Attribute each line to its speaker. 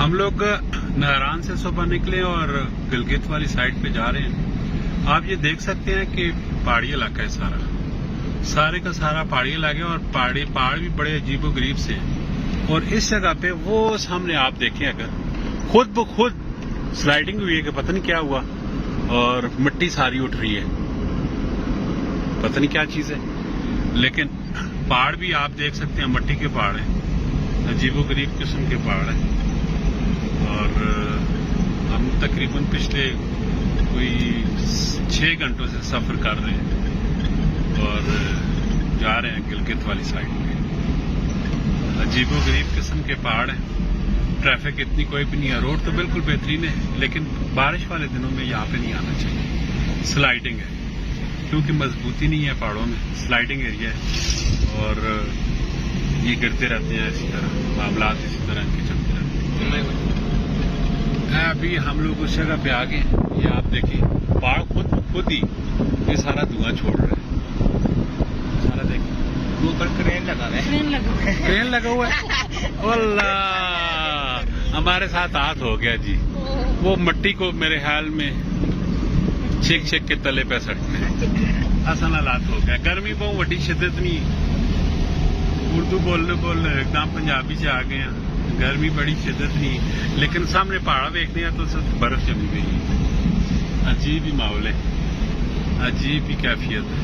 Speaker 1: ہم لوگ نہران سے صبح نکلے اور گلگت والی سائڈ پہ جا رہے ہیں. آپ یہ دیکھ سکتے ہیں کہ پہاڑی علاقہ ہے سارے کا سارا پہاڑی علاقہ ہے اور پہاڑ بھی بڑے عجیب و غریب سے ہیں. اور اس جگہ پہ وہ سامنے آپ دیکھیں اگر خود بخود سلائڈنگ ہوئی ہے کہ پتہ نہیں کیا ہوا اور مٹی ساری اٹھ رہی ہے، پتہ نہیں کیا چیز ہے. لیکن پہاڑ بھی آپ دیکھ سکتے ہیں مٹی کے پہاڑ ہیں، عجیب و غریب قسم کے پہاڑ ہیں. اور ہم تقریباً پچھلے کوئی 6 گھنٹوں سے سفر کر رہے ہیں اور جا رہے ہیں گلگت والی سائڈ پہ. عجیب و غریب قسم کے پہاڑ ہیں، ٹریفک اتنی کوئی بھی نہیں ہے، روڈ تو بالکل بہترین ہے لیکن بارش والے دنوں میں یہاں پہ نہیں آنا چاہیے. سلائڈنگ ہے کیونکہ مضبوطی نہیں ہے پہاڑوں میں، سلائڈنگ ایریا ہے اور یہ گرتے رہتے ہیں. اسی طرح معاملات اسی طرح کے چلتے رہتے ہیں. ابھی ہم لوگ اس جگہ پہ آ گئے ہیں. یہ آپ دیکھیں پہاڑ خود ہی یہ سارا دھواں چھوڑ رہا ہے. سارا دیکھیں
Speaker 2: اوپر کرین لگا ہوا ہے.
Speaker 1: کرین لگا ہوا ہے. اللہ ہمارے ساتھ ہاتھ ہو گیا جی. وہ مٹی کو میرے خیال میں چھک کے تلے پہ سٹنے اصل حالات ہو گیا. گرمی بہت وڈی شدت نہیں، اردو بولنے ایک دم پنجابی سے آ گئے ہیں. گرمی بڑی شدت نہیں لیکن سامنے پہاڑا دیکھتے ہیں تو سب برف جمی گئی ہے. عجیب ہی ماحول ہے، عجیب ہی کیفیت ہے.